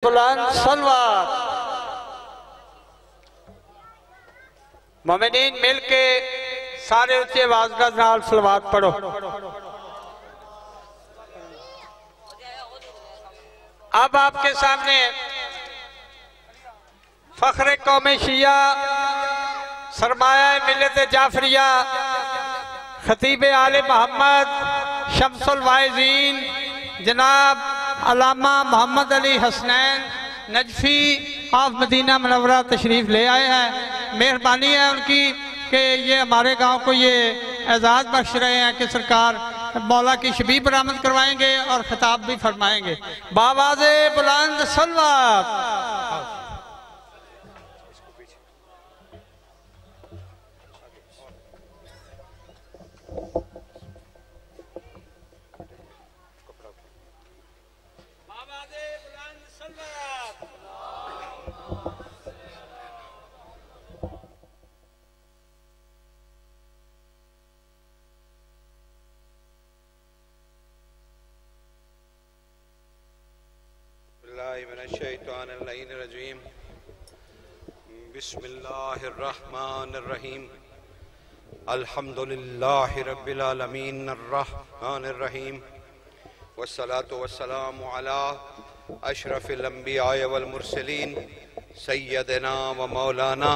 بلند صلوات۔ مومنین مل کے سارے اچھے آواز کا نال صلوات پڑھو۔ اب آپ کے سامنے فخر قوم شیعہ، سرمایہ ملت جعفریہ، خطیب آل محمد، شمس الواعظین جناب علامہ محمد علی حسنین نجفی آف مدینہ منورہ تشریف لے آئے ہیں۔ مہربانی ہے ان کی کہ یہ ہمارے گاؤں کو یہ اعزاز بخش رہے ہیں کہ سرکار مولا کی شبیہ برآمد کروائیں گے اور خطاب بھی فرمائیں گے۔ بآواز بلند صلوات۔ من الشیطان اللعین الرجیم بسم اللہ الرحمن الرحیم الحمدللہ رب العالمین الرحمن الرحیم والصلاة والسلام علی اشرف الانبیاء والمرسلین سیدنا و مولانا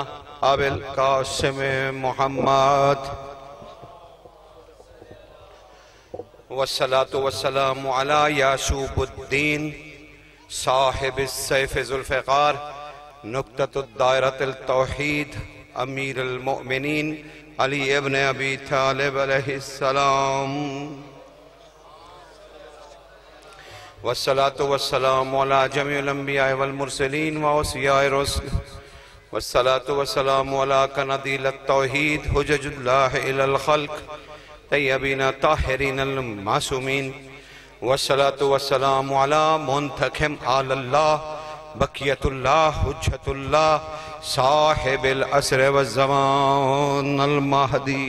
ابی القاسم محمد والصلاة والسلام علی یعصوب الدین صاحب السیف ذوالفقار نقطۃ الدائرۃ التوحید امیر المؤمنین علی ابن ابی طالب علیہ السلام والصلاة والسلام علی جمیع الانبیاء والمرسلین واوصیاء الرسل والصلاة والسلام علی قنادیل التوحید حجج اللہ الی الخلق طیبین طاہرین المعصومین والصلاة والسلام علی منتخم آل اللہ بقیت اللہ حجت اللہ صاحب العصر والزمان المہدی۔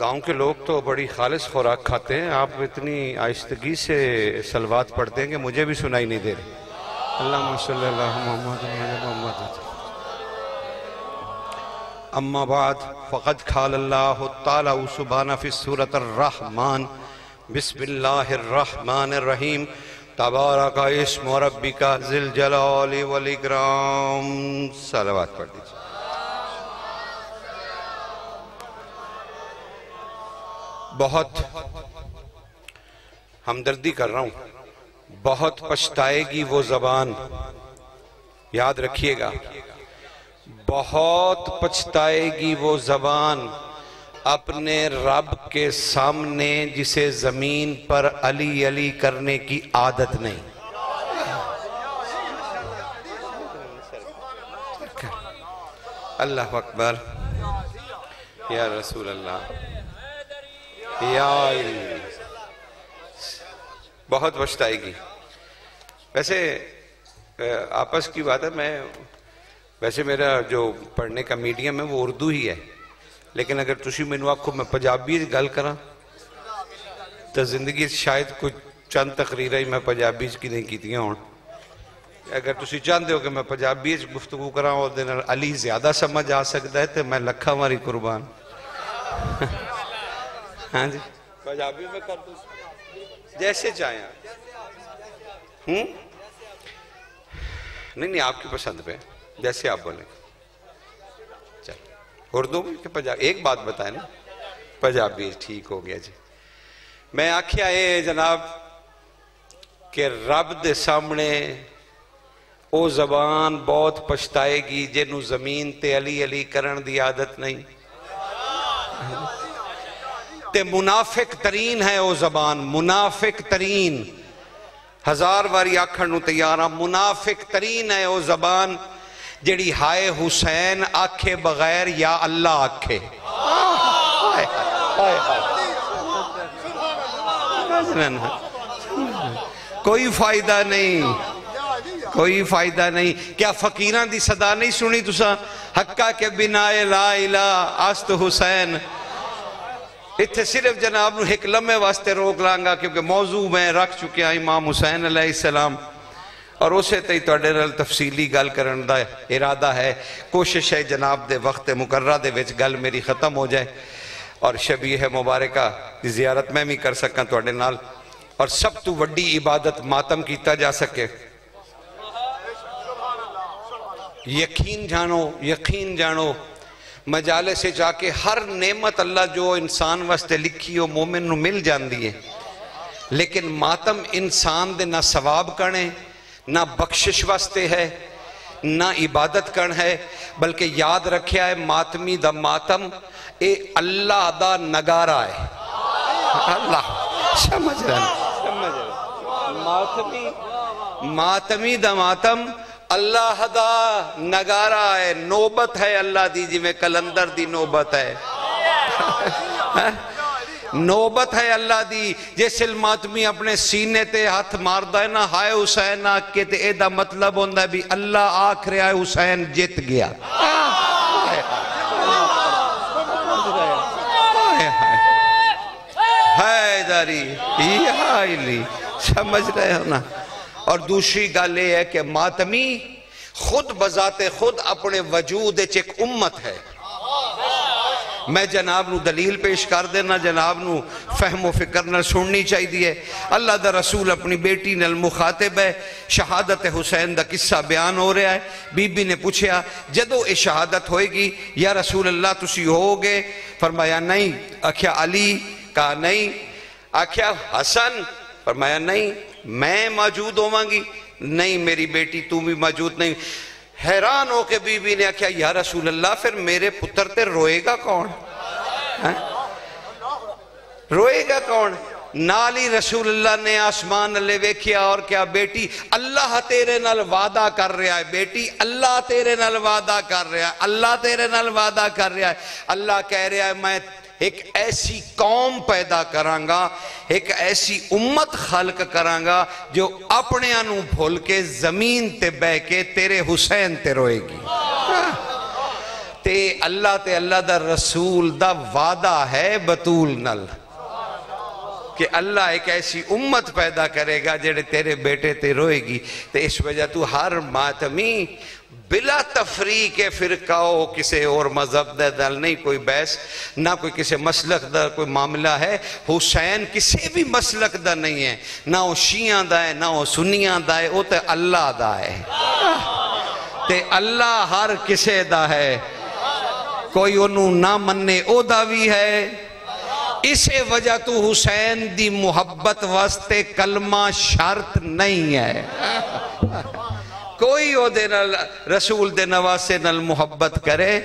گاؤں کے لوگ تو بڑی خالص خوراک کھاتے ہیں، آپ اتنی آہستگی سے صلوات پڑھتے ہیں کہ مجھے بھی سنائی نہیں دے رہی۔ اللہم صلی اللہ محمد اما بعد فقد قال اللہ تعالی سبحانہ فی سورۃ الرحمن بسم اللہ الرحمن الرحیم تبارک اسم ربک ذی الجلال والاکرام۔ صلوات پڑھ دیجئے۔ بہت ہمدردی کر رہا ہوں، بہت پچھتائے گی وہ زبان، یاد رکھیے گا، بہت پچھتائے گی وہ زبان اپنے رب کے سامنے جسے زمین پر علی علی کرنے کی عادت نہیں۔ اللہ اکبر، یا رسول اللہ، یا بہت پچھتائے گی۔ ویسے آپس کی بات ہے، ویسے میرا جو پڑھنے کا میڈیم ہے وہ اردو ہی ہے، لیکن اگر تسی مینوں آکھو میں پنجابی گل کراں تو زندگی شاید کچھ چند تقریریں میں پنجابی کی نہیں کیتیاں ہون۔ اگر تسی چاہتے ہو کہ میں پنجابی گفتگو کراں اور دن علی زیادہ سمجھ آ سکتا ہے تو میں لکھا ماری قربان۔ ہاں جی پنجابی میں کر دوں جیسے چاہیں۔ نہیں آپ کی پسند پہ جیسے آپ بولیں۔ چل اردو میں کہ پنجابی، ایک بات بتائیں نا، پنجابی ٹھیک ہو گیا جی۔ میں آکھیا ہے جناب کہ رب دے سامنے او زبان بہت پچھتائے گی جنہوں زمین تے علی علی کرن دی عادت نہیں، تے منافق ترین ہے او زبان، منافق ترین، ہزار واری آکھن نو تیارہ، منافق ترین ہے او زبان جڑی ہائے حسین آکھے بغیر یا اللہ آکھے۔ کوئی فائدہ نہیں، کوئی فائدہ نہیں۔ کیا فقیران دی صدا نہیں سنی تسا؟ حقہ کے بنا لا الہ آست حسین اتھے صرف جناب نو ایک لمحے واسطے روک لانگا کیونکہ موضوع میں رکھ چکے ہیں امام حسین علیہ السلام اور اسے تی توڑے نال تفصیلی گل کرن دا ارادہ ہے. کوشش ہے جناب دے وقت مقررہ دے وچ گل میری ختم ہو جائے اور شبیہ مبارکہ کی زیارت میں بھی کر سکاں توڑے نال اور سب تو وڈی عبادت ماتم کیتا جا سکے. یقین جانو مجالے سے جا کے ہر نعمت اللہ جو انسان واسطے لکھی ہو مومن نو مل جاندی ہے لیکن ماتم انسان دے نہ ثواب کرنے نہ بخشش واسطے ہے نہ عبادت کرن ہے بلکہ یاد رکھیا ہے ماتمی دا ماتم اے اللہ دا نگارہ ہے. اللہ سمجھ رہا ماتمی دا ماتم اللہ دا نگارہ ہے. نوبت ہے اللہ دی جی میں کلندر دی نوبت ہے نوبت ہے اللہ دی. جیسے ماتمی اپنے سینے تے ہاتھ ماردہ ہے نا ہائے حسین آکے تے اے دا مطلب ہوندہ ہے بھی اللہ آکھ رہا ہے حسین جت گیا. ہائے داری سمجھ رہے ہو نا. اور دوسری گل یہ ہے کہ ماتمی خود بذات خود اپنے وجود ایک امت ہے. میں جناب نو دلیل پیش کر دینا جناب نو فہم و فکر نہ سننی چاہی دیئے. اللہ دا رسول اپنی بیٹی نل مخاطب ہے. شہادت حسین دا قصہ بیان ہو رہا ہے. بی بی نے پوچھیا جدو اے شہادت ہوئے گی یا رسول اللہ تسی ہوگے؟ فرمایا نہیں. آکھیا علی؟ کہا نہیں. آکھیا حسن؟ فرمایا نہیں. میں موجود ہومانگی؟ نہیں میری بیٹی تو بھی موجود نہیں. حیران ہو کے بی بی نے کہا یا رسول اللہ پھر میرے پتر تے روئے گا کون؟ روئے گا کون؟ نالی رسول اللہ نے آسمان لے ویکھیا اور کیا بیٹی اللہ تیرے نال وعدہ کر رہا ہے. بیٹی اللہ تیرے نال وعدہ کر رہا ہے. اللہ تیرے نال وعدہ کر رہا ہے. اللہ کہہ رہا ہے میں ایک ایسی قوم پیدا کرانگا ایک ایسی امت خلق کرانگا جو اپنے انو بھول کے زمین تے بے کے تیرے حسین تے روئے گی. تے اللہ دا رسول دا وعدہ ہے بطول نل کہ اللہ ایک ایسی امت پیدا کرے گا جڑے تیرے بیٹے تے روئے گی. تے اس وجہ تو ہر ماتمی بلا تفریق فرقہ ہو کسے اور مذہب دا دل نہیں کوئی بحث نہ کوئی کسے مسلک دا کوئی معاملہ ہے. حسین کسے بھی مسلک دا نہیں ہے نہ وہ شیعہ دا ہے نہ وہ سنیاں دا ہے. وہ تے اللہ دا ہے تے اللہ ہر کسے دا ہے. کوئی انہوں نہ مننے او داوی ہے. اسے وجہ تو حسین دی محبت واسطے کلمہ شرط نہیں ہے. کوئی او دے نال رسول دے نواسے نال محبت کرے.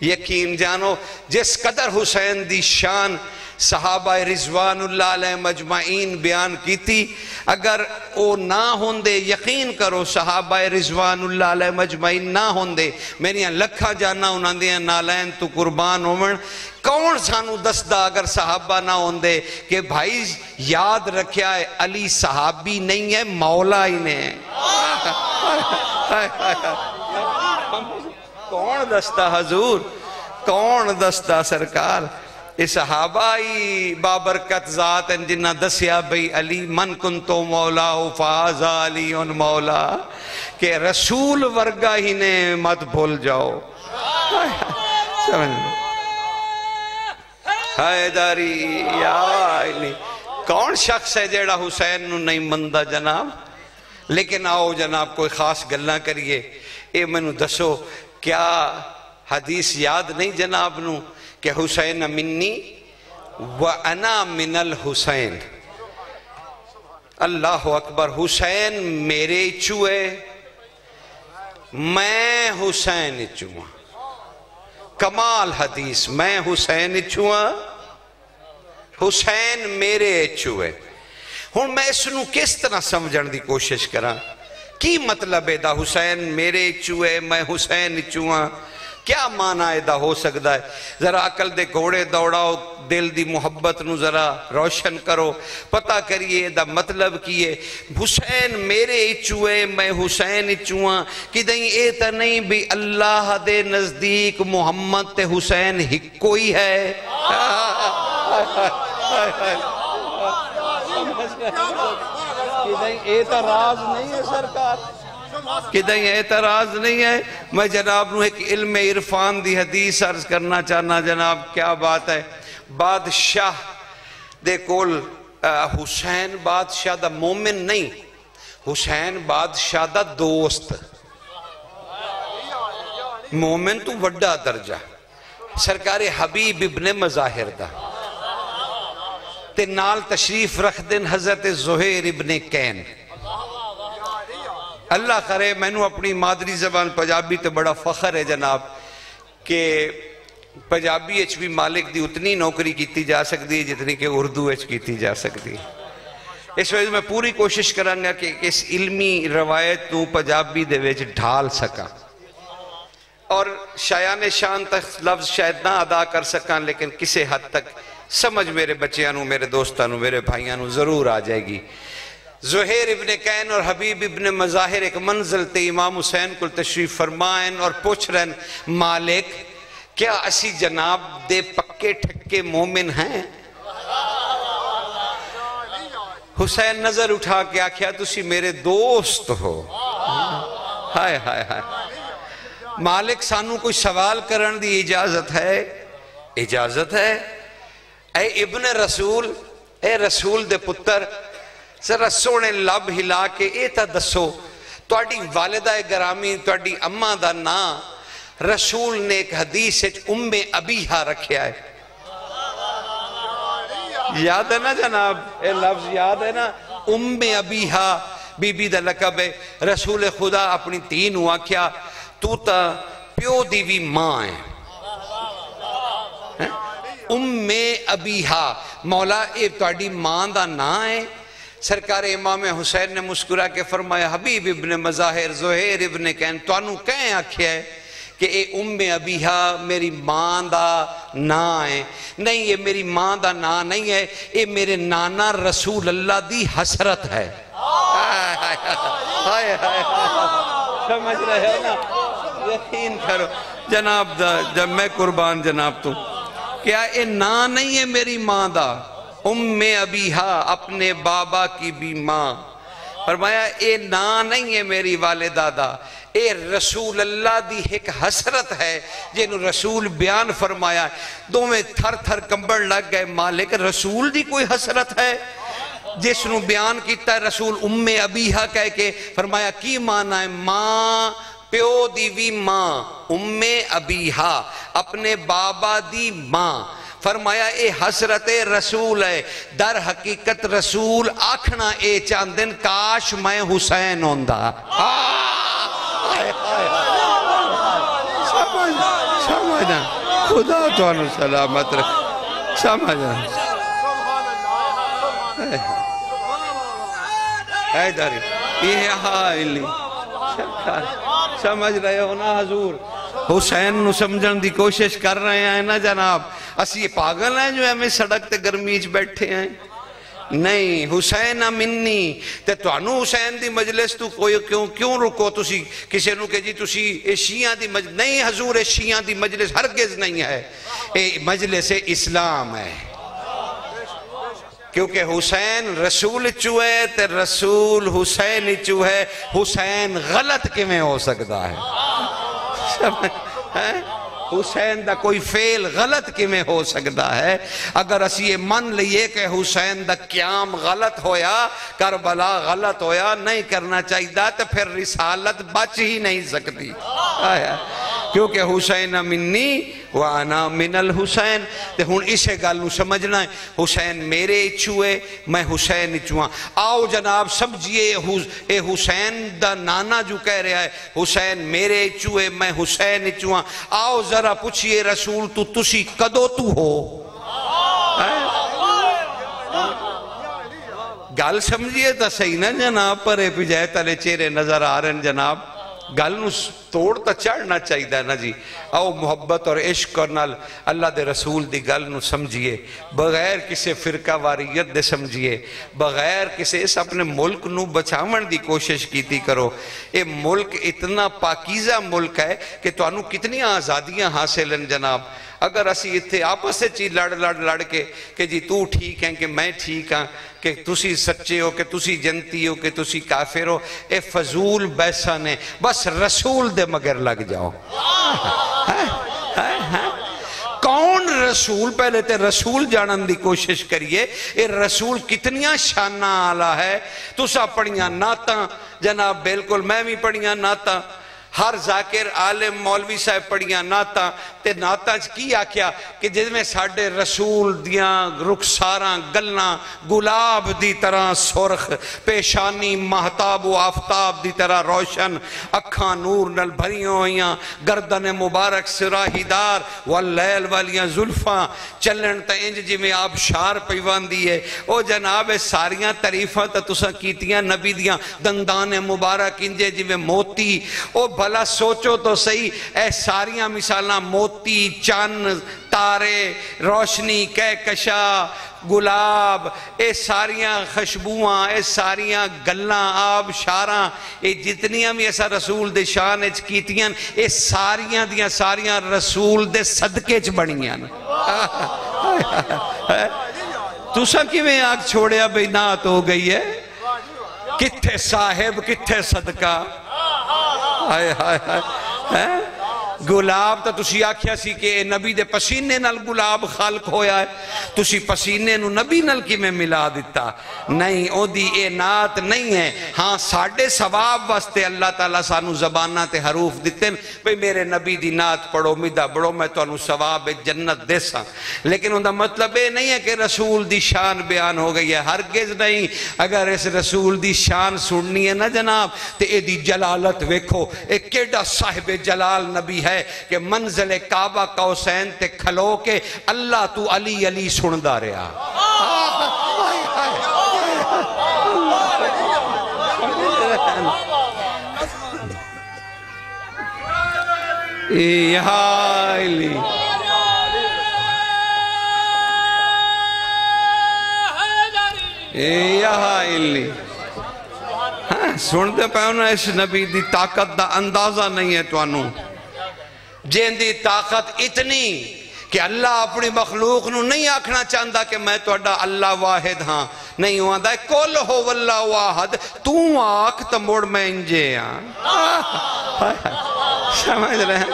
یقین جانو جس قدر حسین دی شان صحابہ رضوان اللہ علیہ مجمعین بیان کی تھی اگر او نہ ہوندے یقین کرو صحابہ رضوان اللہ علیہ مجمعین نہ ہوندے میری لکھا جانا انہاں دیاں نالین تو قربان ہومن کون سانو دستا اگر صحابہ نہ ہوندے کہ بھائی یاد رکھیا ہے علی صحابی نہیں ہے مولا ہی نے ہے. کون دستا حضور کون دستا سرکار یہ صحابہ ہی بابرکت ذات ہیں جنہ دسیا بھئی علی من کنتو مولا فازا علی ان مولا کہ رسول ورگا ہی نے مت بھول جاؤ. حیداری یا علی کون شخص ہے جیڑا حسین نو نہیں مندہ جناب. لیکن آؤ جناب کوئی خاص گلہ کریے. اے میں نو دسو کیا حدیث یاد نہیں جناب نو کہ حسین منی وانا من الحسین. اللہ اکبر. حسین میرے چوئے میں حسین چوئے. کمال حدیث. میں حسین چوئے حسین میرے چوئے. ہوں میں اس نو کس طرح سمجھن دی کوشش کرا کی مطلب ہے دا حسین میرے چوئے میں حسین چوئے کیا معنی ہے دا ہو سکتا ہے. ذرا عقل دے گھوڑے دوڑاؤ دل دی محبت نو ذرا روشن کرو پتہ کریے دا مطلب کیے. حسین میرے چوئے میں حسین چوئے کہ دیں اے تا نہیں بھی اللہ دے نزدیک محمد تے حسین ہی کوئی ہے. اعتراض نہیں ہے سرکار، کدھیں اعتراض نہیں ہے. میں جناب نو ایک علم عرفان دی حدیث عرض کرنا چاہنا. جناب کیا بات ہے، بادشاہ دے کول حسین بادشاہ دا مومن نہیں، حسین بادشاہ دا دوست. مومن تو وڈا درجہ، سرکار حبیب ابن مظاہر دا تے نال تشریف رکھ دن حضرت زہیر ابن کین. اللہ کرے میں نو اپنی مادری زبان پنجابی تے بڑا فخر ہے جناب کہ پنجابی اچ بھی مالک دی اتنی نوکری کیتی جا سکتی ہے جتنی کہ اردو اچ کیتی جا سکتی. اس وجہ میں پوری کوشش کروں گا کہ اس علمی روایت نو پنجابی دے وچ ڈھال سکا، اور شایان شان تک لفظ شاید نہ ادا کر سکاں، لیکن کسے حد تک سمجھ میرے بچیاں میرے دوستاں میرے بھائیاں ضرور آ جائے گی. زہیر ابن کین اور حبیب ابن مظاہر ایک منزل تے امام حسین کو تشریف فرمائن اور پوچھ رہن مالک کیا اسی جناب دے پکے ٹھکے مومن ہیں؟ حسین نظر اٹھا کے آکھیا تسی میرے دوست ہو. ہائے ہائے ہائے. مالک سانو کوئی سوال کرن دی اجازت ہے؟ اجازت ہے. اے ابن رسول، اے رسول دے پتر، ذرا سونے لب ہلا کے اے تا دسو تواڈی والدہ گرامی تواڈی اماں دا نا رسول نے ایک حدیث ام ابیہا رکھیا ہے. یاد ہے نا جناب، اے لفظ یاد ہے نا، ام ابیہا بی بی دا لقب ہے. رسول خدا اپنی تین ہوا کیا تو تا پیو دی بھی ماں ہے. ام ابیہا مولا اے تواڈی ماں دا نا ہے. سرکار امام حسین نے مسکرا کے فرمایا حبیب ابن مظاہر زہیر ابن کین توانو کہیں آکھیا ہے کہ اے ام ابیہا میری ماں دا نا ہے؟ نہیں، یہ میری ماں دا نا نہیں ہے، یہ میرے نانا رسول اللہ دی حسرت ہے. سمجھ رہے ہو نا؟ یقین کرو جناب دا جب میں قربان جناب تو کیا اے نا نہیں ہے میری ماں دا؟ ام ابیہا اپنے بابا کی بھی ماں. فرمایا اے نا نہیں ہے میری والدہ دا، اے رسول اللہ دی ایک حسرت ہے جنہوں رسول بیان فرمایا. دو میں تھر تھر کمبڑ لگ گئے. مالک رسول دی کوئی حسرت ہے جس نو بیان کیتا ہے رسول ام ابیہا کہہ کے؟ فرمایا کی معنی ہے؟ ماں پیو دی بھی ماں، ام ابیہا اپنے بابا دی ماں. فرمایا اے حسرت رسول ہے. در حقیقت رسول آکھنا اے چاندن کاش میں حسین ہوندہ. سمجھنا خدا تو انہوں سلامت رکھ. سمجھنا اے داری یہ حائلی سمجھ رہے ہو نا حضور؟ حسین نو سمجھن دی کوشش کر رہے ہیں نا جناب. اسی یہ پاگل ہیں جو ہمیں سڑک تے گرمیچ بیٹھے ہیں؟ نہیں. حسین منی تے توانو حسین دی مجلس تو کوئی کیوں رکو تسی کسی نو کہ جی تسی اے شیعہ دی مجلس؟ نہیں حضور، اے شیعہ دی مجلس ہرگز نہیں ہے، اے مجلس اسلام ہے. کیونکہ حسین رسول چوہے تے رسول حسین چوہے. حسین غلط کیویں ہو سکتا ہے؟ حسین دا کوئی فعل غلط کیویں ہو سکتا ہے؟ اگر اسی یہ من لئیے کہ حسین دا قیام غلط ہویا، کربلا غلط ہویا، نہیں کرنا چاہیے تو پھر رسالت بچ ہی نہیں سکتی. کیونکہ حسین منی وانا من الحسین. تے ہون اسے گالوں سمجھنا ہے حسین میرے چوئے میں حسین چوہاں. آؤ جناب سمجھئے اے حسین دا نانا جو کہہ رہا ہے حسین میرے چوئے میں حسین چوہاں. آؤ ذرا پوچھئے رسول تو تسی کدو تو ہو؟ گال سمجھئے تا صحیح نا جناب؟ پرے پجائے تلے چہرے نظر آ رہے ہیں جناب. گل نو توڑ تا چڑھنا چاہیے نا جی. آؤ محبت اور عشق اور نال اللہ دے رسول دی گل نو سمجھیے, بغیر کسے فرقہ واریت دے سمجھیے, بغیر کسے اس اپنے ملک نو بچاون دی کوشش کیتی کرو. اے ملک اتنا پاکیزہ ملک ہے کہ تو انو کتنی آزادیاں حاصل ہیں جناب. اگر اسی اتھے آپس سے چی لڑ کے کہ جی تو ٹھیک ہیں کہ میں ٹھیک ہاں, کہ تسی سچے ہو کہ تسی جنتی ہو کہ تسی کافر ہو, اے فضول بیسا نے, بس رسول دے مگر لگ جاؤ. کون رسول؟ پہلے تے رسول جانن دی کوشش کریے. اے رسول کتنیاں شانہ آلہ ہے. تسا پڑھیاں ناتاں جناب, بالکل میں بھی پڑھیاں ناتاں, ہر ذاکر عالم مولوی صاحب پڑھیاں ناتاں. تے ناتاں کی آکھیا کہ جس میں ساڑھے رسول دیاں رخساراں گلنا گلاب دی طرح سرخ, پیشانی مہتاب و آفتاب دی طرح روشن, اکھاں نور نل بھریوں ہویاں, گردن مبارک سراہی دار, واللیل والیاں زلفاں چلن تا انج جی میں آبشار پیوان دیئے. او جناب ساریاں تعریفاں تا تساں کیتیاں نبی دیاں, دندان مبارک انجے جی میں موتی. او بھلا سوچو تو صحیح, اے ساریاں مثالاں موتی, چن, تارے, روشنی, کہکشا, گلاب, اے ساریاں خشبواں, اے ساریاں گلاں, آب شاراں, اے جتنیاں بھی ایسا رسول دے شان اچ کیتیاں, اے ساریاں دیاں ساریاں رسول دے صدقے چ بنیاں. تساں کیویں آگ چھوڑیا بھئی نات ہو گئی ہے, کتھے صاحب کتھے صدقہ. ہائے ہائے ہائے, گلاب تا تسی آکھیا سی کہ نبی دے پسینے نال گلاب خالق ہویا ہے, تسی پسینے نو نبی نال کی میں ملا دیتا. نہیں, او دی اے نات نہیں ہے. ہاں ساڑھے ثواب واسطے اللہ تعالیٰ سانو زبانہ تے حروف دیتے ہیں, بھئی میرے نبی دی نات پڑھو مدہ بڑھو میں تو انو ثواب جنت دے ساں. لیکن اندہ مطلب اے نہیں ہے کہ رسول دی شان بیان ہو گئی ہے, ہرگز نہیں. اگر اس رسول دی شان سننی ہے نا جناب, تے اے دی جلالت ویکھو, اے کیڑا صاحب جلال نبی ہے کہ منزل کعبہ قوسین تے کھلو کے اللہ تو علی علی سندہ رہا. یا علی یا علی, سنتے پہ ہونا اس نبی دی طاقت دا اندازہ نہیں ہے تو انو. جن دی طاقت اتنی کہ اللہ اپنی مخلوق نو نہیں آکھنا چاہتا کہ میں تو اڈا اللہ واحد ہاں, نہیں ہوا دا کل ہو واللہ واحد, تو آکھ تو موڑ میں انجے ہاں. سمجھ رہے ہیں؟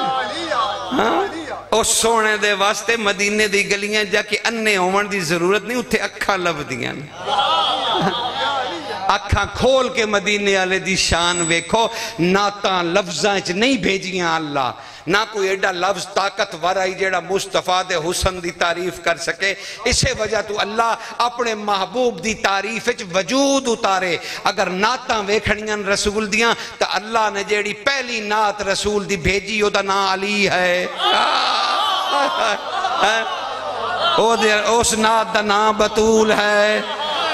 او سونے دے واسطے مدینے دی گلیاں جا کے اننے ہومن دی ضرورت نہیں, اتھے اکھا لب دیاں, اکھاں کھول کے مدینے والے دی شان ویکھو. ناتاں لفظاں چ نہیں بھیجیاں اللہ, نہ کوئی ایڈا لفظ طاقت ورائی جیڑا مصطفیٰ دے حسن دی تعریف کر سکے. اسے وجہ تو اللہ اپنے محبوب دی تعریف وچ وجود اتارے. اگر ناتاں ویکھنیاں رسول دیاں تو اللہ نے جیڑی پہلی نات رسول دی بھیجی او دا نا علی ہے, اس نات دا نا بطول ہے,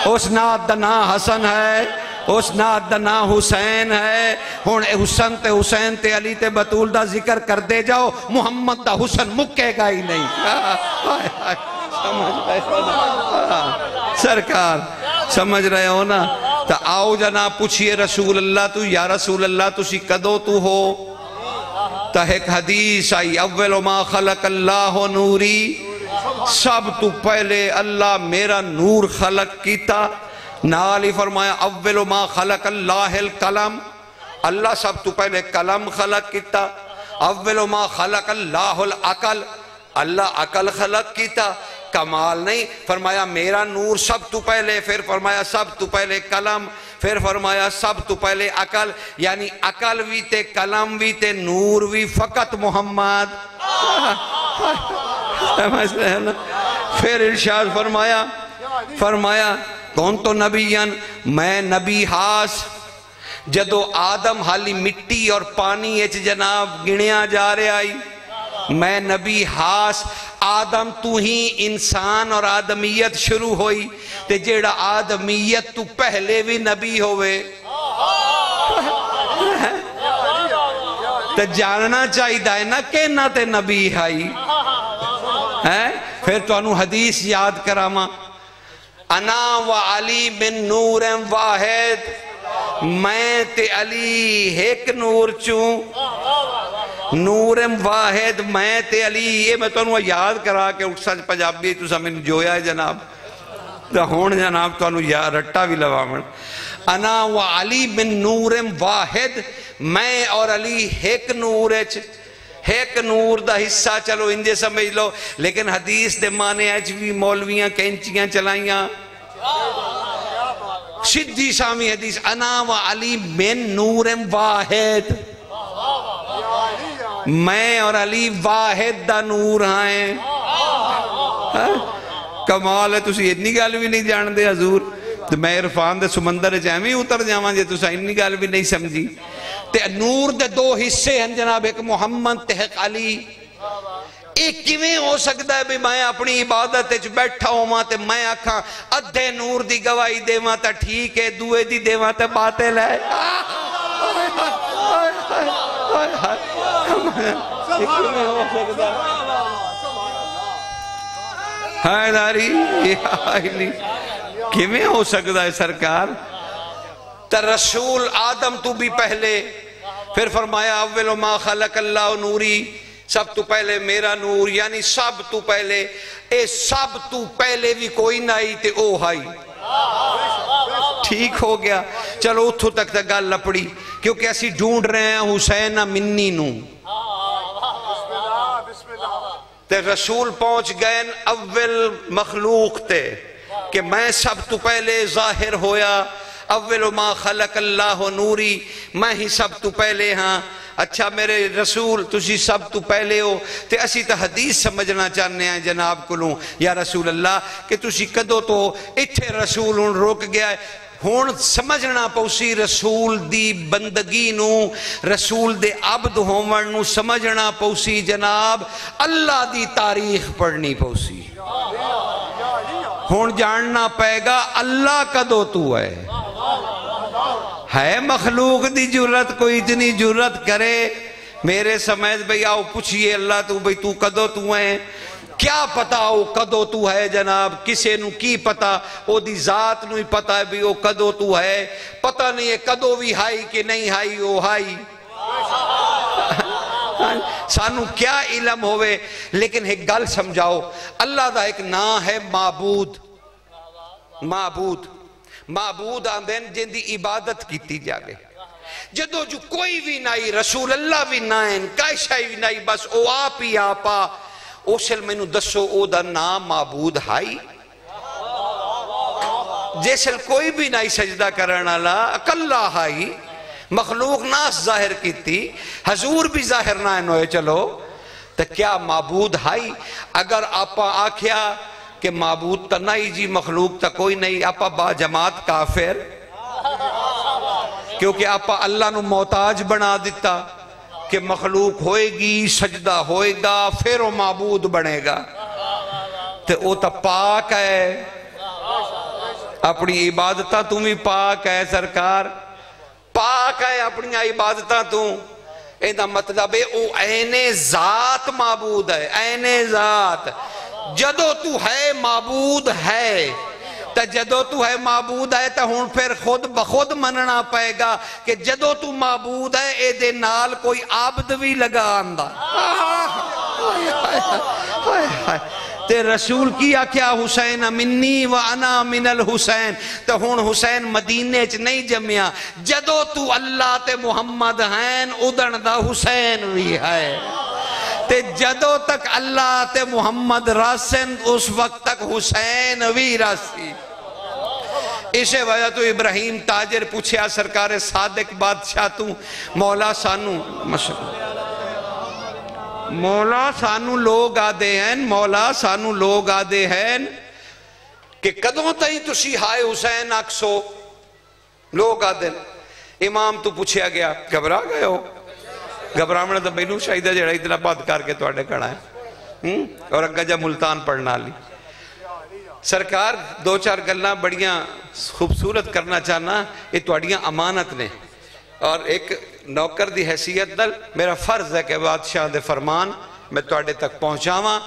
اس نات دا نا حسن ہے, اس نات دا نا حسین ہے. ہون حسن تے حسین تے علی تے بطول دا ذکر کر دے جاؤ, محمد دا حسن مکے گا ہی نہیں. سرکار سمجھ رہے ہو نا. تو آؤ جناب پوچھئے رسول اللہ تو, یا رسول اللہ تسی کدو تو ہو. تو ایک حدیث آئی, اول ما خلق اللہ نوری, سب تو پہلے اللہ میرا نور خلق کیتا. نالی فرمایا اول ما خلق اللہ القلم, اللہ سب تو پہلے قلم خلق کیتا. اول ما خلق اللہ العقل, اللہ عقل خلق کیتا. کمال نہیں, فرمایا میرا نور سب تو پہلے, پھر فرمایا سب تو پہلے قلم, پھر فرمایا سب تو پہلے عقل. یعنی عقل بھی تے قلم بھی تے نور بھی فقط محمد. سمجھ رہے ہیں نا. پھر ارشاد فرمایا کون تو نبیان, میں نبی ہاس. جدو آدم حالی مٹی اور پانی اچ جناب گنیا جا رہے آئی, میں نبی ہاس. آدم تو ہی انسان اور آدمیت شروع ہوئی, تے جیڑا آدمیت تو پہلے بھی نبی ہوئے. تو جاننا چاہیے نا کہ نہ تے نبی آئی پھر تو انہوں حدیث یاد کراما انا و علی من نور واحد میں تے علی ایک نور چوں نور واحد میں تے علی یہ میں تو انہوں یاد کرا کہ اٹھ سچ پنجابی تو سمجھ جویا ہے جناب تو ہون جناب تو انہوں رٹا بھی لوامن انا و علی من نور واحد میں اور علی ایک نور ایک نور دا حصہ چلو انجے سمجھ لو لیکن حدیث دے مانے بھی مولویاں کینچیاں چلائیاں شدی سامی حدیث انا و علی من نور واحد میں اور علی واحد دا نور ہیں کمال ہے تسی اتنی گال بھی نہیں جان دے حضور تو میں عرفان دے سمندر چاہمیں اتر جاواں جے تسا اتنی گال بھی نہیں سمجھی تے نور دے دو حصے ہیں جناب ایک محمد تے ایک علی ایک کیویں ہو سکتا ہے بھی میں اپنی عبادت وچ بیٹھا ہوں تے میں آکھاں ادھے نور دی گواہی دیواں تے ٹھیک ہے دوے دی دیواں تے باطل ہے حیداری کیویں ہو سکتا ہے سرکار تا رسول آدم تو بھی پہلے پھر فرمایا اول ما خلق اللہ نوری سب تو پہلے میرا نور یعنی سب تو پہلے اے سب تو پہلے بھی کوئی نائی تے او ہائی ٹھیک ہو گیا چلو اتھو تک تک گال لپڑی کیونکہ ایسی ڈھونڈ رہے ہیں حسین منی نو تے رسول پہنچ گئے اول مخلوق تے کہ میں سب تو پہلے ظاہر ہویا اول ما خلق اللہ نوری میں ہی سب تو پہلے ہاں اچھا میرے رسول تسی سب تو پہلے ہو تے اسی تا حدیث سمجھنا چاہنے ہیں جناب کلوں یا رسول اللہ کہ تسی کدو تو اتھے رسول ان روک گیا ہے ہون سمجھنا پوسی رسول دی بندگی نو رسول دے عبد ہومن نو سمجھنا پوسی جناب اللہ دی تاریخ پڑھنی پوسی ہون جاننا پائے گا اللہ کدو تو ہے مخلوق دی جرت کوئی اتنی جرت کرے میرے سمیت بھئی آؤ پوچھئے اللہ تو بھئی تو کدو تو ہے کیا پتا ہو کدو تو ہے جناب کسے نو کی پتا او دی ذات نو ہی پتا ہے بھی او کدو تو ہے پتا نہیں ہے کدو بھی ہائی کہ نہیں ہائی او ہائی سانو کیا علم ہوئے لیکن ایک گل سمجھاؤ اللہ دا ایک نام ہے معبود معبود آندین جن دی عبادت کیتی جاوے جدو جو کوئی بھی نائی رسول اللہ بھی نائن کائشائی بھی نائی بس او آپ ہی آپا او سل میں نو دسو او دا نام معبود ہائی جیسل کوئی بھی نائی سجدہ کرنا اللہ اکلہ ہائی مخلوق ناس ظاہر کی تھی حضور بھی ظاہر نہ ہوئے چلو تو کیا معبود ہائی اگر آپا آکھیا کہ معبود تا نہیں جی مخلوق تا کوئی نہیں آپا با جماعت کافر کیونکہ آپا اللہ نو محتاج بنا دیتا کہ مخلوق ہوئے گی سجدہ ہوئے گا پھر وہ معبود بنے گا تو وہ تا پاک ہے اپنی عبادتہ تمہیں پاک ہے سرکار پاک ہے اپنی عبادتہ تم ایدہ مطلب ہے او عین ذات معبود ہے عین ذات جدو تو ہے معبود ہے تا جدو تو ہے معبود ہے تا ہون پھر خود بخود مننا پائے گا کہ جدو تو معبود ہے اے دے نال کوئی عابد بھی لگا آندہ تے رسول کیا کیا حسین منی و انا من الحسین تے ہون حسین مدینے چ نہیں جمعیا جدو تو اللہ تے محمد ہیں ادن دا حسین بھی ہے تے جدو تک اللہ تے محمد راسن اس وقت تک حسین بھی راسی اسے وجہ تو ابراہیم تاجر پوچھیا سرکار صادق بادشاہ تو مولا سانو مولا سانو لوگ آدے ہیں مولا سانو لوگ آدے ہیں کہ کدوں تائیں تسی ہائے حسین اکسو لوگ آدے امام تو پوچھیا گیا گھبرا گئے ہو گھبرامنا تو بینو شاہدہ جڑا اتنا بات کر کے تو آڑے کھڑا ہے اور اگا جا ملتان پڑھنا لی سرکار دو چار گلنا بڑیاں خوبصورت کرنا چاہنا یہ تو اڑیاں امانت نے اور ایک نوکر دی حیثیت نال میرا فرض ہے کہ بادشاہ دے فرمان میں تواڈے تک پہنچاواں،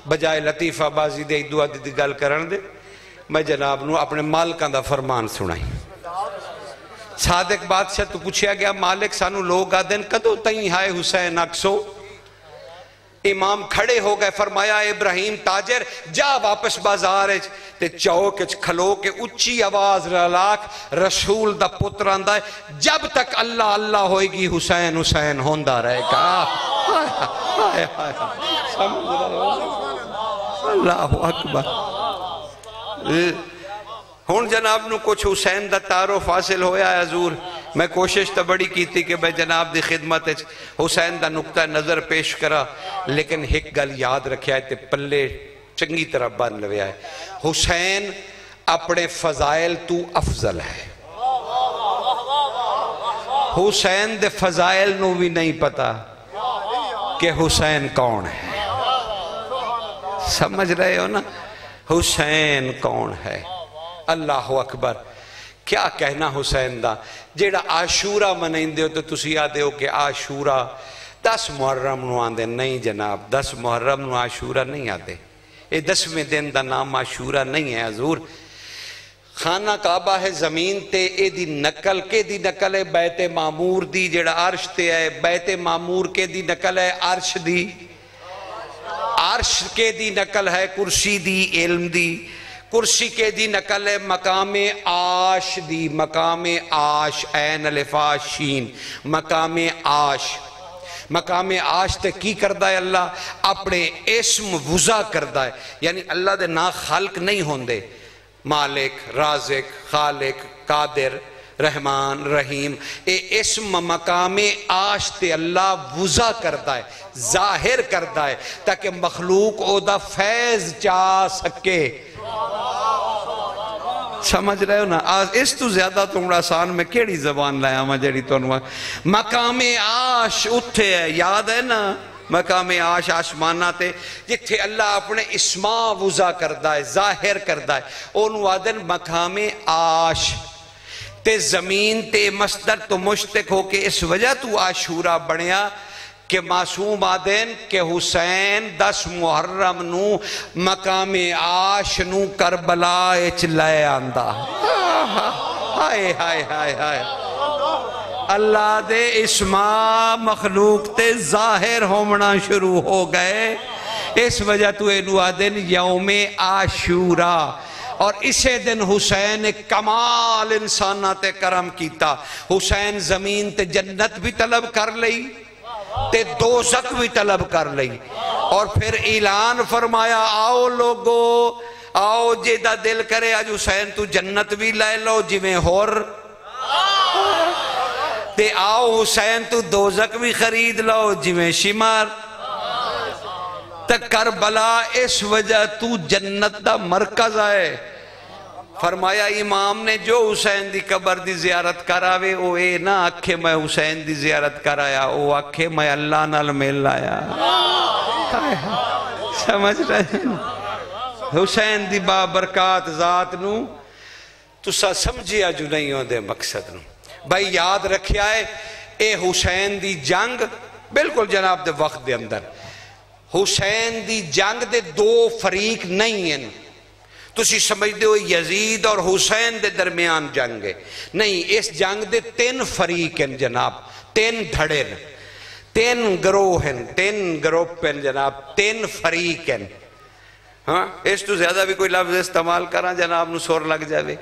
بجائے لطیفہ بازی دے دعا دی گل کرن دے میں جناب نو اپنے مالکاں دا فرمان سنائی۔ صادق بادشاہ تو پوچھیا گیا مالک سانو لوگ آدن کدو تئیں ہائے حسین اکسو؟ امام کھڑے ہو گئے، فرمایا ابراہیم تاجر جا واپس بازار تے چوک کھلو کے اچھی آواز رلاک رسول دا پتر آندہ ہے جب تک اللہ اللہ ہوئے گی حسین حسین ہوندہ رہے گا۔ سمجھ رہے ہو؟ اللہ اکبر۔ ہون جناب نو کچھ حسین دا تعارف حاصل ہویا ہے حضور، میں کوشش تا بڑی کی تھی کہ میں جناب دی خدمت حسین دا نقطہ نظر پیش کرا، لیکن ایک گل یاد رکھیا ہے تے پلے چنگی طرح بن لویا ہے، حسین اپنے فضائل تو افضل ہے۔ حسین دے فضائل نو بھی نہیں پتا کہ حسین کون ہے۔ سمجھ رہے ہو نا؟ حسین کون ہے؟ اللہ اکبر۔ کیا کہنا حسین دا؟ جیڑا عاشورہ منائیں دے ہو تو تسی آدھے ہو کہ عاشورہ 10 محرم نو آندے، نہیں جناب 10 محرم نو عاشورہ نہیں آدھے، یہ 10ویں دن دا نام عاشورہ نہیں ہے حضور۔ خانہ کعبہ ہے زمین تے اے دی نقل کے دی نقل ہے بیت معمور دی، جیڑا عرش تے ہے بیت معمور کے دی نقل ہے عرش دی، عرش کے دی نقل ہے کرسی دی علم دی، کرسی کے دی نقل ہے مقام عاش دی، مقام عاش عین الف شین، مقام عاش۔ مقام عاش تے کی کردہ ہے اللہ؟ اپنے اسم وضع کردہ ہے، یعنی اللہ دے نا خالق نہیں ہوندے، مالک، رازق، خالق، قادر، رحمان، رحیم، اے اسم مقام عاش تے اللہ وضع کردہ ہے، ظاہر کردہ ہے تاکہ مخلوق او دا فیض چاہ سکے۔ سمجھ رہے ہو نا؟ اس تو زیادہ تمہارا آسان میں کیڑی زبان لایا ہوں جڑی تو مقام عاش اتھے ہے، یاد ہے نا؟ مقام عاش آسمانہ تے جتھے اللہ اپنے اسما وضع کردہ ہے، ظاہر کردہ ہے، انہوں آدن مقام عاش تے زمین تے مصدر تو مشتق ہو کے اس وجہ تو عاشورہ بڑھیا کہ معصوم آدن کہ حسین 10 محرم نو مقام عاش نو کربلا اچ لائے آندہ۔ ہائے ہائے ہائے ہائے، اللہ دے اسما مخلوق تے ظاہر ہومنا شروع ہو گئے، اس وجہ تو انو آدن یوم عاشورہ۔ اور اسے دن حسین کمال انسانہ تے کرم کیتا، حسین زمین تے جنت بھی طلب کر لئی تے دوزخ بھی طلب کر لئی، اور پھر اعلان فرمایا آؤ لوگو آؤ جیدہ دل کرے آج حسین تو جنت بھی لائے لو جویں ہور، تے آؤ حسین تو دوزخ بھی خرید لو جویں شمار، تک کربلا اس وجہ تو جنت دا مرکز آئے۔ فرمایا امام نے جو حسین دی قبر دی زیارت کراوے او اے نہ آکھے میں حسین دی زیارت کرایا، او آکھے میں اللہ نال مل آیا۔ سمجھ رہے ہیں؟ حسین دی بابرکات ذات نو تسا سمجھیا جو نہیں ہو دے مقصد نو۔ بھائی یاد رکھیا ہے اے حسین دی جنگ بالکل جناب دے وقت دے اندر، حسین دی جنگ دے 2 فریق نہیں ہیں، تسی سمجھتے ہو یزید اور حسین دے درمیان جنگ ہے، نہیں، اس جنگ دے 3 فریق ہیں جناب، 3 دھڑے ہیں، 3 گروہ ہیں، 3 گروپ ہیں جناب، 3 فریق ہیں۔ ہاں اس تو زیادہ بھی کوئی لفظ استعمال کرنا جناب نو سور لگ جاوے۔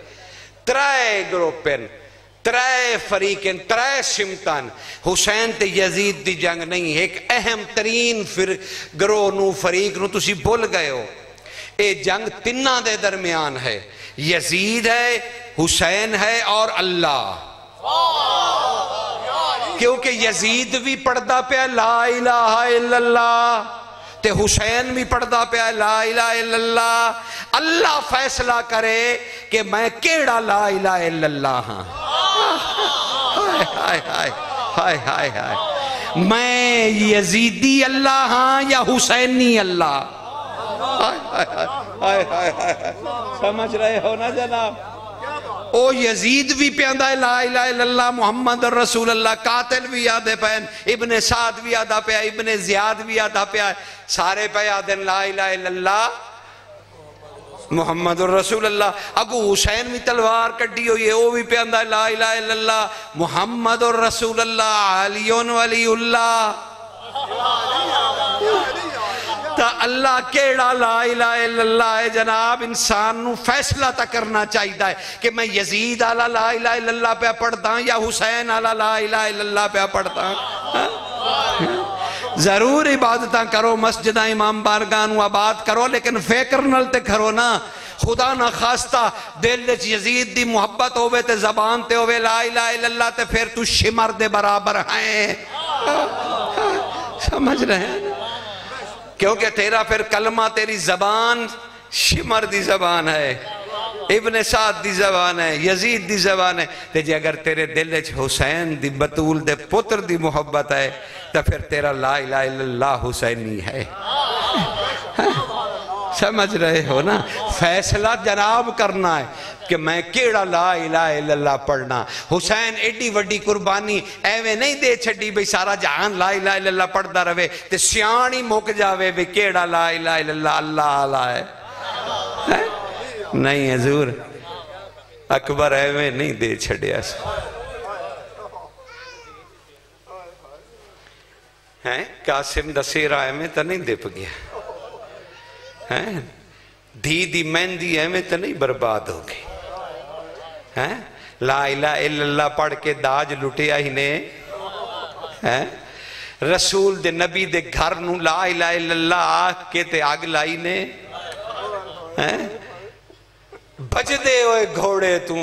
3 گروپ ہیں، 3 فریق ہیں، 3 سمتان۔ حسین تے یزید دی جنگ نہیں، ایک اہم ترین گروہ نو فریق نو تسی بھول گئے ہو، اے جنگ 3 دے درمیان ہے، یزید ہے، حسین ہے اور اللہ۔ کیونکہ یزید بھی پڑھدا پیا لا الہ الا اللہ تے حسین بھی پڑھدا پیا لا الہ الا اللہ، اللہ فیصلہ کرے کہ میں کیڑا لا الہ الا اللہ ہاں۔ ہائے ہائے ہائے ہائے ہائے، میں یزیدی اللہ ہاں یا حسینی اللہ؟ سمجھ رہے ہو نا جناب؟ او یزید بھی پیاندا ہے لا الہ الا اللہ محمد رسول اللہ، قاتل بھی یادے پین، ابن سعد بھی یادا پیا، ابن زیاد بھی یادا پیا، سارے پہ یادن لا الہ الا اللہ محمد رسول اللہ۔ ابو حسین بھی تلوار کٹی ہوئی ہے، وہ بھی پیاندا ہے لا الہ الا اللہ محمد رسول اللہ علی ولی اللہ۔ تا اللہ کیڑا لا الہ الا اللہ ہے جناب، انسان نو فیصلہ تا کرنا چاہیے ہے کہ میں یزید آلا لا الہ الا اللہ پہ پڑھتا ہوں یا حسین آلا لا الہ الا اللہ پہ پڑھتا ہوں۔ ضرور عبادتاں کرو، مسجدہ امام بارگاہ نو آباد کرو، لیکن فکر نال تے کرو نا، خدا نہ خواستہ دل وچ یزید دی محبت ہوئے تے زبان تے ہوئے لا الہ الا اللہ تے پھر تو شمر دے برابر ہیں، سمجھ رہے ہیں؟ کیونکہ تیرا پھر کلمہ تیری زبان شمر دی زبان ہے، ابن سعد دی زبان ہے، یزید دی زبان ہے، تے جی اگر تیرے دل وچ حسین دی بطول دے پتر دی محبت ہے تو پھر تیرا لا الہ الا اللہ حسینی ہے۔ سمجھ رہے ہو نا؟ فیصلہ جناب کرنا ہے کہ میں کیڑا لا الہ الا اللہ پڑھنا۔ حسین ایڈی وڈی قربانی ایویں نہیں دے چھڑی بھئی سارا جہان لا الہ الا اللہ پڑھدا رہے تے سیانی مک جاوے بھئی کیڑا لا الہ الا اللہ اللہ آلہ ہے۔ نہیں حضور اکبر ایویں نہیں دے چھڑیا سا، قاسم دا سیرہ ایویں تا نہیں دے پگیا، دھی دی مہندی ایویں تا نہیں برباد ہو گئی، لا الہ الا اللہ پڑھ کے داج لٹیا ہی نے، رسول دے نبی دے گھر نو لا الہ الا اللہ آکھ کے تے آگ لائی نے، بج دے ہوئے گھوڑے تو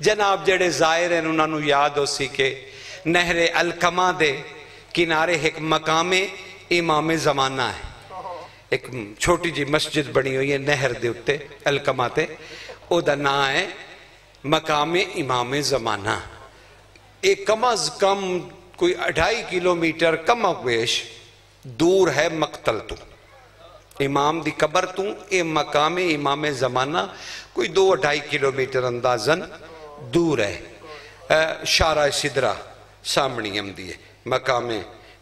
جناب جڑے ظاہر ہیں انہوں نے یاد ہو سی کہ نہر الکما دے کنارے ایک مقام امام زمانہ ہے، ایک چھوٹی جی مسجد بنی ہوئی ہے نہر دے اتے الکما تے، او دا نا ہے مقام امام زمانہ۔ ایک کم از کم کوئی 2.5 کلومیٹر کم بیش دور ہے مقتل تو، امام دی قبر تو اے مقام امام زمانہ کوئی 2-2.5 کلومیٹر اندازن دور ہے، شارع صدرہ سامنی ہم دیئے مقام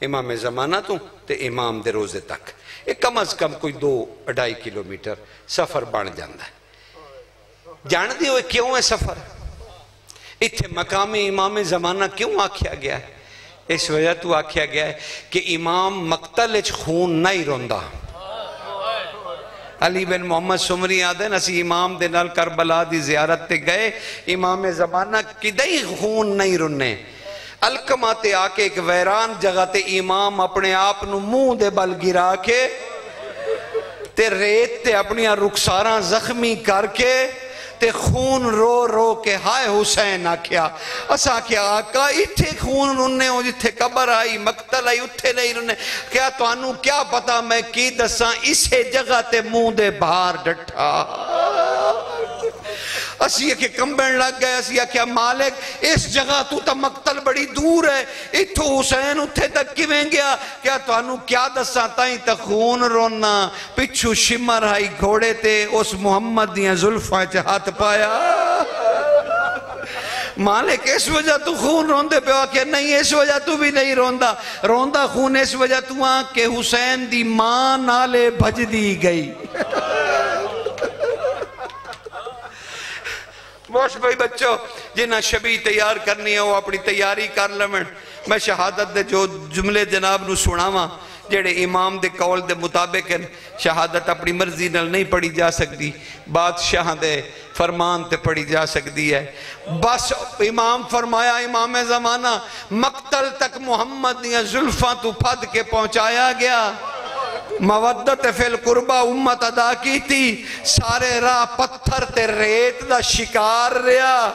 امام زمانہ تو تے امام دے روزے تک ایک کم از کم کوئی 2-2.5 کلومیٹر سفر بن جاندہ ہے۔ جان دی ہوئے کیوں ہے سفر؟ اتھے مقام امام زمانہ کیوں آکھیا گیا ہے؟ اس وجہ تو آکھیا گیا ہے کہ امام مقتل اچھ خون نہیں روندہ۔ علی بن محمد سمری آدھے نسی امام دے نال کربلا دی زیارت تے گئے، امام زمانہ کدئی خون نہیں رنے، الکما تے آکے ایک ویران جگہ تے امام اپنے آپ نو منہ دے بل گرا کے تے ریت تے اپنی رخساراں زخمی کر کے تے خون رو رو کے ہائے حسین آکھیا، اسا کیا آقا اتھے خون رننے ہو جتھے قبر آئی مقتل آئی اتھے نہیں رننے، کیا تو انو کیا پتا میں کی دساں اسے جگہ تے منہ دے باہر ڈٹھا۔ اسی کہ کمبن لگ گئے، اسی کہ مالک اس جگہ تو تا مقتل بڑی دور ہے، اتھو حسین اتھے تک کیویں گیا، کیا تو انو کیا دساں تائیں تا خون رونا، پچھو شمر آئی گھوڑے تے اس محمد دیاں زلفہ چہات پایا۔ مالک اس وجہ تو خون روندے پہ کہ نہیں اس وجہ تو بھی نہیں روندہ، روندہ خون اس وجہ تو آن کہ حسین دی ماں نالے بھج دی گئی۔ موش بھائی بچوں جنہ شبی تیار کرنی ہے وہ اپنی تیاری کر لمن، میں شہادت دے جو جملے جناب نو سناواں جڑے امام دے قول دے مطابق شہادت اپنی مرضی نال نہیں پڑھی جا سکتی، بادشاہ دے فرمان تے پڑھی جا سکتی ہے۔ بس امام فرمایا امام زمانہ مقتل تک محمد دیاں زلفاں تو پھد کے پہنچایا گیا، مودت فی القربہ امت ادا کی تھی، سارے راہ پتھر تے ریت دا شکار رہا،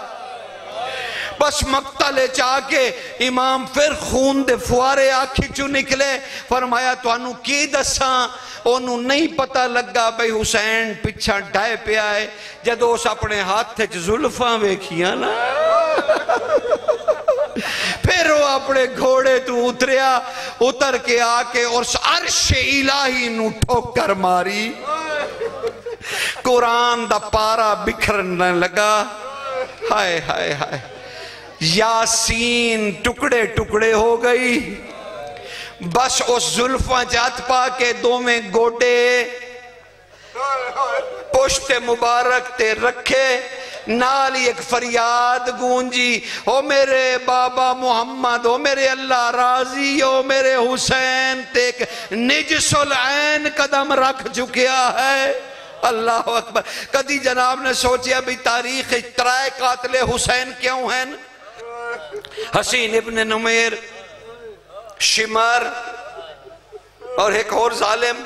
بس مقتل چاہ کے امام پھر خون دے فوارے آکھی چو نکلے، فرمایا تو انو کی دساں، انو نہیں پتہ لگا بھئی حسین پچھا ڈائے پہ آئے، جدو اس اپنے ہاتھ تھے زلفاں ویکھیاں نا، پھر وہ اپنے گھوڑے تو اتریا، اتر کے آکے اور عرش الہی نو ٹھوکر ماری، قرآن دا پارا بکھرنے لگا، ہائے ہائے ہائے، یاسین ٹکڑے ٹکڑے ہو گئی، بس اس زلفاں جات پا کے دو میں گوڑے پشت مبارک تے رکھے، نالی ایک فریاد گونجی، او میرے بابا محمد، او میرے اللہ راضی، او میرے حسین تے ایک نجس العین قدم رکھ چکیا ہے۔ اللہ اکبر۔ کدی جناب نے سوچیا بھی تاریخ ترائے قاتل حسین کیوں ہیں؟ حسین ابن نمیر، شمر اور ایک اور ظالم،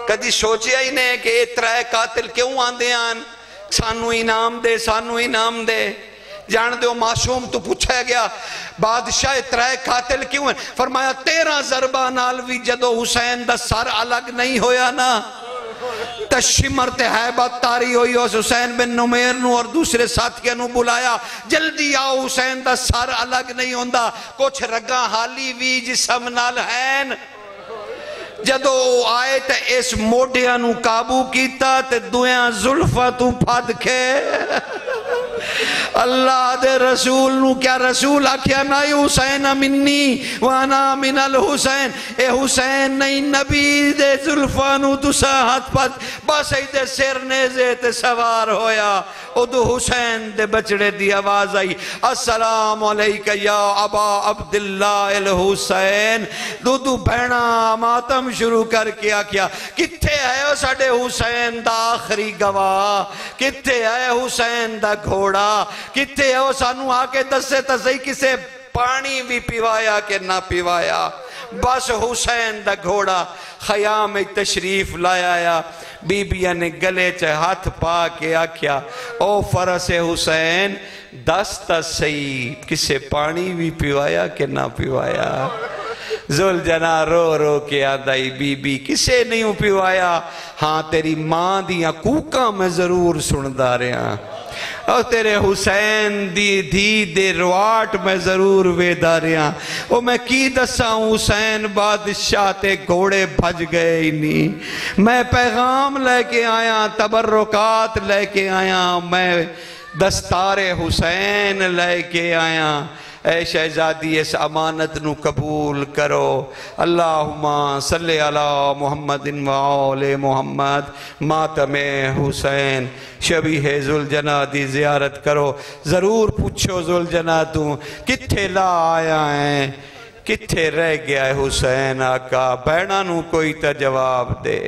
کدی سوچیا ہی نہیں کہ یہ ترائے قاتل کیوں آندے آن؟ سانو انعام دے، سانو انعام دے۔ جان دے معصوم تو پوچھا گیا بادشاہ ترائے قاتل کیوں ہیں؟ فرمایا 13 ضربہ نالوی جدو حسین دا سر الگ نہیں ہویا نا، تشمر تے حیبت تاری ہوئی، اس حسین بن نمیر نو اور دوسرے ساتھیاں نو بلایا، جلدی آؤ حسین دا سر الگ نہیں ہوندہ، کچھ رگاں حالی وی جسم نال ہیں۔ جدو آئے تے اس موڑیاں نو قابو کیتا تے دویاں زلفہ تو پھد کے اللہ دے رسول نو کیا رسول آکھیا نائی حسین منی وانا من الحسین، اے حسین نہیں نبی دے زلفہ نو تسا ہاتھ پھد، بس ایدے سر نیزے تے سوار ہویا، او دو حسین دے بچڑے دی آواز آئی، السلام علیکہ یا ابا عبداللہ الحسین۔ دو بہنا ماتم شروع کر کے آکھیا کتھے ہے او ساڑے حسین دا آخری گواہ، کتھے ہے حسین دا گھوڑا، کتھے ہے او سانو آکے دسے تسے کسے پانی بھی پیوایا کہ نہ پیوایا۔ بس حسین دا گھوڑا خیام تشریف لایا، بی بیاں نے گلے چے ہاتھ پا کے آکھیا او فرس حسین دستا سی کسے پانی بھی پیوایا کہ نہ پیوایا۔ ذوالجناح رو رو کے آدھائی بی بی کسے نہیں پیوایا، ہاں تیری ماں دیاں کوکاں میں ضرور سندہ رہے ہیں، اور تیرے حسین دی دھی دے رواٹ میں ضرور ویدہ رہے ہیں۔ او میں کی دسا حسین بادشاہ تے گھوڑے بھج گئے ہی نہیں، میں پیغام لے کے آیا، تبرکات لے کے آیا، میں دستار حسین لے کے آیا۔ اے شہزادی اس امانت نو قبول کرو، اللہم صلی علی محمد و آل محمد، ماتم حسین شبیہ ذوالجناح دی زیارت کرو۔ ضرور پوچھو ذوالجناح تو کتھے لا آیا ہیں، کتھے رہ گیا ہے حسین آقا، بہنہ نو کوئی تا جواب دے۔